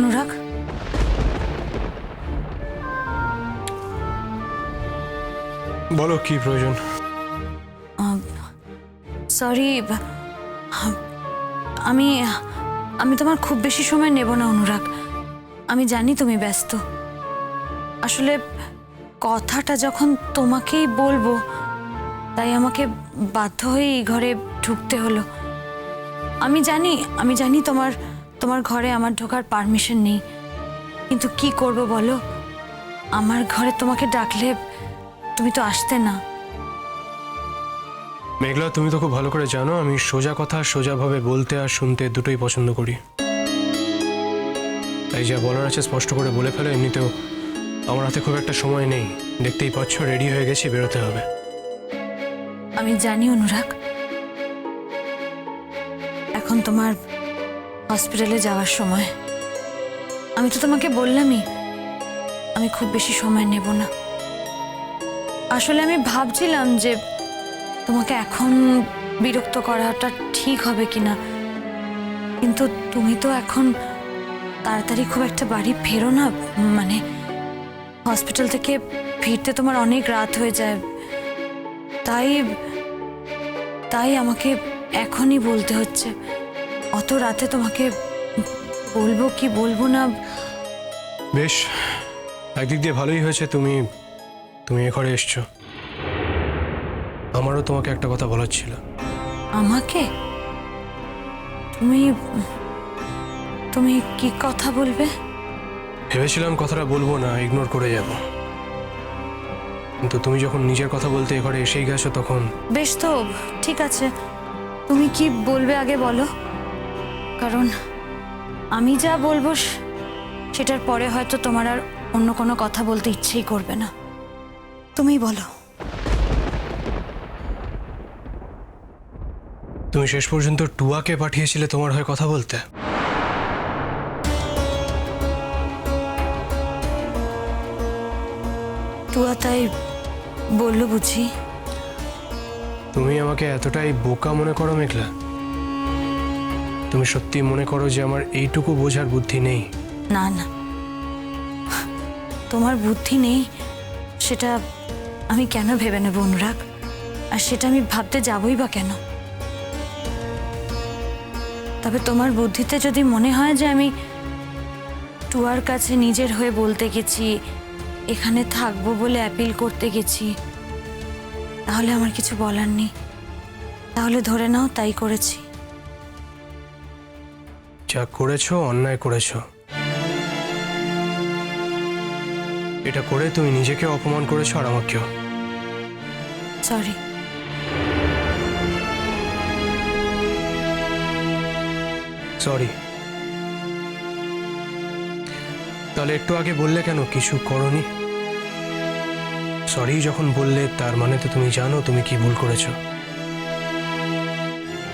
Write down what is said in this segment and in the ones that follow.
অনুরাগ? বলো কি প্রয়োজন? সরি, আমি আমি তোমার খুব বেশি সময় নেব না অনুরাগ। আমি জানি তুমি ব্যস্ত। আসলে কথাটা যখন তোমাকেই বলবো, তাই আমাকে বাধ্য হয়ে এই ঘরে ঢুকতে হলো। আমি জানি তোমার ঘরে আমার ঢোকার পারমিশন নেই, কিন্তু কি করব বলো? আমার ঘরে তোমাকে ডাকলে তুমি তো আসতে না। মেঘলা, তুমি তো খুব ভালো করে জানো আমি সোজা কথা সোজাভাবে বলতে আর শুনতে দুটোই পছন্দ করি। তাই যা বলার আছে স্পষ্ট করে বলে ফেলো। এমনিতেও আমার হাতে খুব একটা সময় নেই, দেখতেই পাচ্ছ রেডি হয়ে গেছি, বেরোতে হবে। আমি জানি অনুরাগ, এখন তোমার হসপিটালে যাওয়ার সময়। আমি তো তোমাকে বললামই আমি খুব বেশি সময় নেব না। আসলে আমি ভাবছিলাম যে তোমাকে এখন বিরক্ত করাটা ঠিক হবে কিনা, কিন্তু তুমি তো এখন তাড়াতাড়ি খুব একটা বাড়ি ফেরো না। মানে হসপিটাল থেকে ফিরতে তোমার অনেক রাত হয়ে যায়। তাই তাই আমাকে এখনই বলতে হচ্ছে। অত রাতে তোমাকে বলবো কি বলবো না। বেশ, একদিক দিয়ে ভালোই হয়েছে তুমি এ ঘরে এসছো। আমারও তোমাকে একটা কথা বলার ছিল। আমাকে? তুমি তুমি কি কথা বলবে? ভেবেছিলাম কথাটা বলবো না, ইগনোর করে যাব, কিন্তু তুমি যখন নিজের কথা বলতে এ ঘরে এসেই গেছো তখন। বেশ, তো ঠিক আছে, তুমি কি বলবে আগে বলো। কারণ আমি যা বলবো সেটার পরে হয়তো তোমার আর অন্য কোনো কথা বলতে ইচ্ছেই করবে না। তুমিই বলো। তুমি শেষ পর্যন্ত টুয়াকে পাঠিয়েছিলে তোমার হয়ে কথা বলতে? টুয়া তাই বললো বুঝি? তুমি আমাকে এতটাই বোকা মনে করো মেঘলা? তুমি সত্যি মনে করো যে আমার এইটুকু বোঝার বুদ্ধি নেই? না না, তোমার বুদ্ধি নেই সেটা আমি কেন ভেবে নেব অনুরাগ? আর সেটা আমি ভাবতে যাবই বা কেন? তবে তোমার বুদ্ধিতে যদি মনে হয় যে আমি টুয়ার কাছে নিজের হয়ে বলতে গেছি, এখানে থাকবো বলে অ্যাপিল করতে গেছি, তাহলে আমার কিছু বলার নেই। তাহলে ধরে নাও তাই করেছি। যা করেছো অন্যায় করেছো। এটা করে তুমি নিজেকে অপমান করেছো আর আমাকেও। সরি। সরি? তাহলে একটু আগে বললে কেন কিছু করনি? সরি যখন বললে তার মানে তো তুমি জানো তুমি কি ভুল করেছো।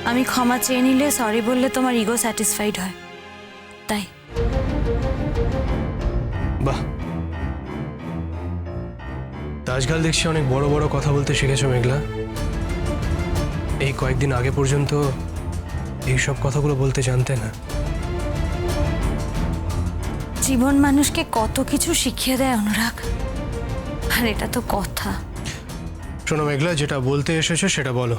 আমি ক্ষমা চেয়ে নিলে, সরি বললে তোমার ইগো স্যাটিসফাইড হয়, তাই। বাহ, আজকাল দেখছি অনেক বড় বড় কথা বলতে শিখেছো মেঘলা। এই কয়েকদিন আগে পর্যন্ত এইসব কথাগুলো বলতে জানতে না। জীবন মানুষকে কত কিছু শিখিয়ে দেয় অনুরাগ, আর এটা তো কথা। শোনো মেঘলা, যেটা বলতে এসেছো সেটা বলো।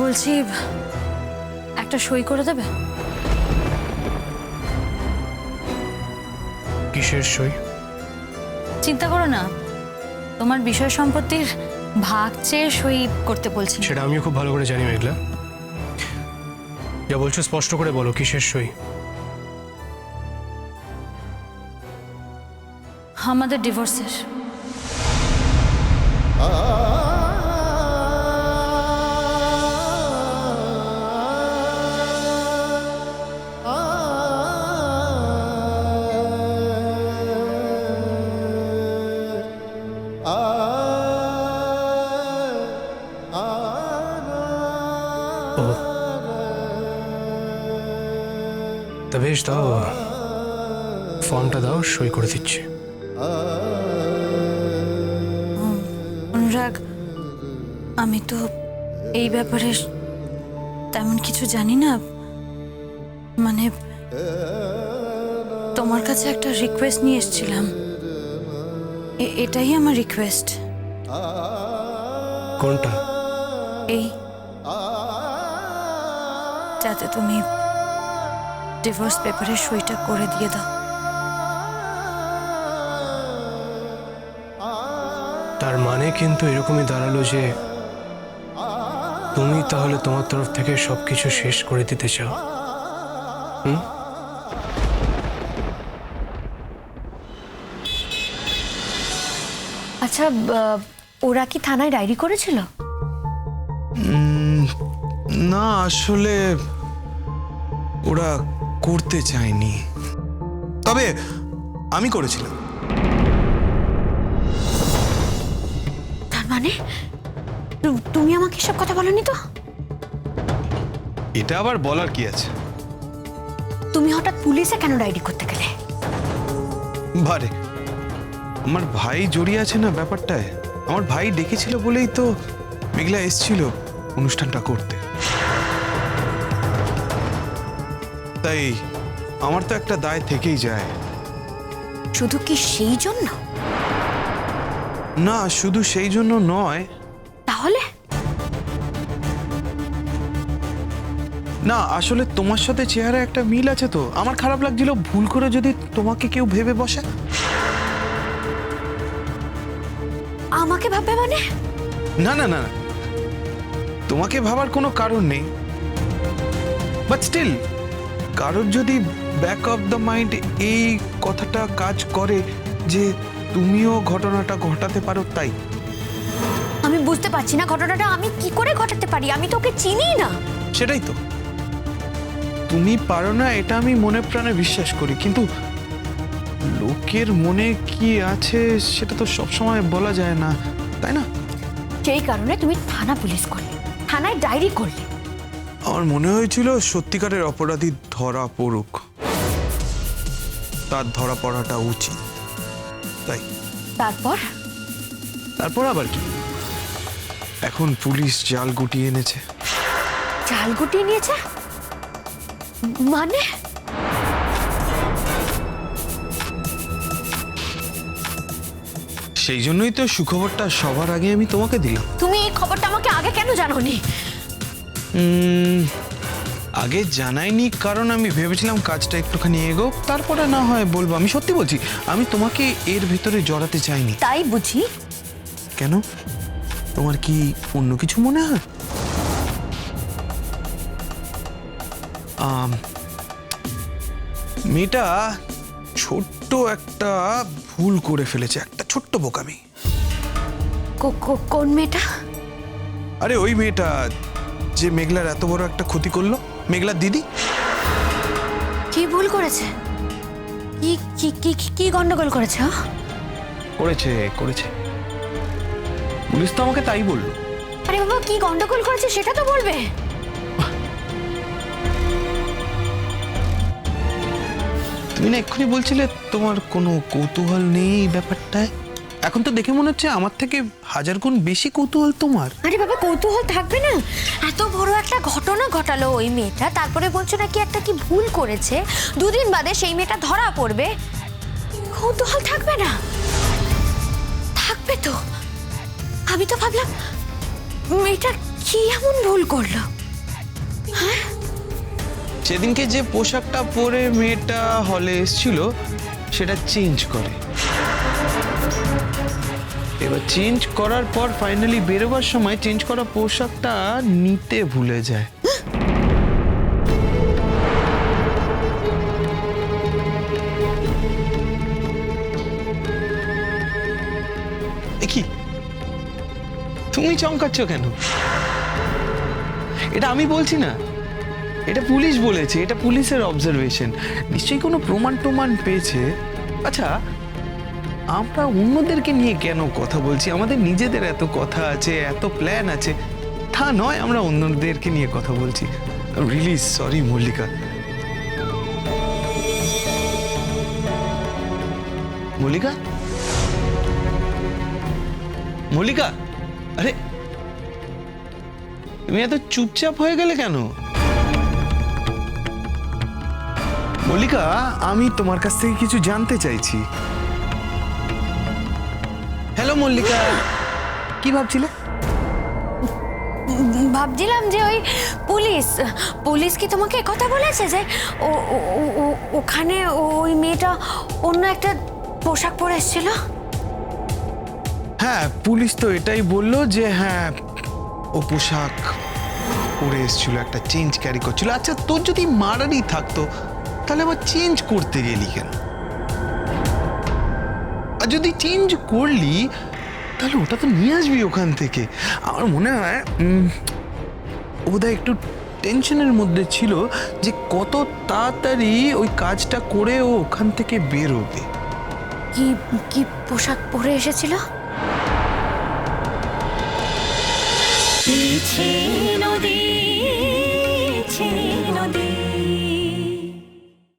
বলছি, একটা সই করে দেবে? কিসের সই? চিন্তা করো না, তোমার বিষয় সম্পত্তির ভাগ চেয়ে সই করতে বলছি। সেটা আমিও খুব ভালো করে জানি মেঘলা। যা বলছো স্পষ্ট করে বলো, কিসের সই? আমাদের ডিভোর্সের। ও, তা বেশ, দাও ফর্মটা দাও, সই করে দিচ্ছি। অনুরাগ, আমি তো এই ব্যাপারে তেমন কিছু জানি না, মানে তোমার কাছে একটা রিকোয়েস্ট নিয়ে এসেছিলাম। এটাই আমার রিকোয়েস্ট। কোনটা? এই, যাতে তুমি ডিভোর্স পেপারে সইটা করে দিয়ে দাও। তার মানে কিন্তু এরকমই দাঁড়ালো যে তুমি তাহলে তোমার তরফ থেকে সবকিছু শেষ করে দিতে চাও। আচ্ছা, ওরা কি থানায় ডায়েরি করেছিল? না, আসলে ওরা করতে চায়নি, তবে আমি করেছিলাম। তার মানে তুমি আমাকে সব কথা বলনি তো? এটা আবার বলার কি আছে? তুমি হঠাৎ পুলিশে কেন ডায়েরি করতে গেলে? বারে, আমার ভাই জড়িয়ে আছে না ব্যাপারটায়। আমার ভাই ডেকেছিল বলেই তো মেঘলা এসেছিল অনুষ্ঠানটা করতে। তাই আমার তো একটা দায় থেকেই যায়। শুধু কি সেই জন্য? না, শুধু সেই জন্য নয়। তাহলে? না, আসলে তোমার সাথে চেহারা একটা মিল আছে, তো আমার খারাপ লাগছিল ভুল করে যদি তোমাকে কেউ ভেবে বসে। আমাকে ভাববে মানে? না না না, তোমাকে ভাবার কোনো কারণ নেই, বাট স্টিল কারোর যদি ব্যাক অফ দ্য মাইন্ড এই কথাটা কাজ করে যে তুমিও ঘটনাটা ঘটাতে পারো, তাই। আমি বুঝতে পারছি না ঘটনাটা আমি কি করে ঘটাতে পারি, আমি তো ওকে চিনি না। সেটাই তো, তুমি পারো না এটা আমি মনে প্রাণে বিশ্বাস করি, কিন্তু লোকের মনে কি আছে সেটা তো সবসময় বলা যায় না, তাই না? সেই কারণে তুমি থানা পুলিশ করলে, থানায় ডায়েরি করলে। আমার মনে হয়েছিল সত্যিকারের অপরাধী ধরা পড়ুক, তার ধরা পড়াটা উচিত, তাই। তারপর আবার কি, এখন পুলিশ জাল গুটিয়ে এনেছে। জাল গুটিয়ে নিয়েছে মানে? সেই জন্যই তো সুখবরটা সবার আগে আমি তোমাকে দিলাম। তুমি এই খবরটা আমাকে আগে কেন জানোনি? আগে জানাইনি কারণ আমি ভেবেছিলাম কাজটা একটুখানি এগো, তারপরে না হয় বলবো। আমি সত্যি বলছি, আমি তোমাকে এর ভেতরে জড়াতে চাইনি। তাই বুঝি? কেন, তোমার কি অন্য কিছু মনে হয়? মেয়েটা ছোট্ট একটা ভুল করে ফেলেছে, একটা ছোট্ট বোকামি। কোন মেয়েটা? আরে ওই মেয়েটা যে মেঘলার এত বড় একটা ক্ষতি করলো, মেঘলার দিদি। কি ভুল করেছে? কি কি কি কি গন্ডগোল করেছে? করেছে করেছে, পুলিশ তো আমাকে তাই বললো। আরে বাবা, কি গন্ডগোল করেছে সেটা তো বলবে। তুমি না এক্ষুনি বলছিলে তোমার কোনো কৌতূহল নেই এই ব্যাপারটায়, এখন তো দেখে মনে হচ্ছে আমার থেকে হাজার গুণ বেশি কৌতূহল তোমার। আরে বাবা, কৌতূহল থাকবে না? এত বড় একটা ঘটনা ঘটালো ওই মেয়েটা, তারপরে বলছো নাকি একটা কি ভুল করেছে, দুদিন বাদে সেই মেয়েটা ধরা পড়বে, কৌতূহল থাকবে না? থাকবে তো। আমি তো ভাবলাম মেয়েটা কি এমন ভুল করলো। হ্যাঁ, সেদিনকে যে পোশাকটা পরে মেয়েটা হলে এসেছিল সেটা চেঞ্জ করে, এবার চেঞ্জ করার পর ফাইনালি বেরোবার সময় চেঞ্জ করা পোশাকটা নিতে ভুলে যায়। কি তুমি চমকাচ্ছ কেন? এটা আমি বলছি না, এটা পুলিশ বলেছে, এটা পুলিশের অবজারভেশন, নিশ্চয়ই কোনো প্রমাণ পেয়েছে। আচ্ছা, আমরা অন্যদেরকে নিয়ে কেন কথা বলছি? আমাদের নিজেদের এত কথা আছে, এত প্ল্যান আছে, তা নয় আমরা অন্যদেরকে নিয়ে কথা বলছি। Really sorry Mallika. মল্লিকা, মল্লিকা, আরে তুমি এত চুপচাপ হয়ে গেলে কেন? মল্লিকা, আমি তোমার কাছ থেকে কিছু জানতে চাইছি। হ্যালো মল্লিকা, কি ভাবছিলে? ভাবছিলাম যে ওই পুলিশ পুলিশ কি তোমাকে কথা বলেছে যে ওখানে ওই মেয়েটা অন্য একটা পোশাক পরে এসেছিল? হ্যাঁ, পুলিশ তো এটাই বললো যে হ্যাঁ, ও পোশাক পরে এসেছিল, একটা চেঞ্জ ক্যারি করছিল। আচ্ছা, তোর যদি মারারই থাকতো তাহলে আবার চেঞ্জ করতে গেলি কেন? আর যদি চেঞ্জ করলি তাহলে ওটা তো নিয়ে আসবি ওখান থেকে। আমার মনে হয় বোধহয় একটু টেনশনের মধ্যে ছিল যে কত তাড়াতাড়ি ওই কাজটা করে ও ওখান থেকে বেরোবে। কি কি পোশাক পরে এসেছিল? নদী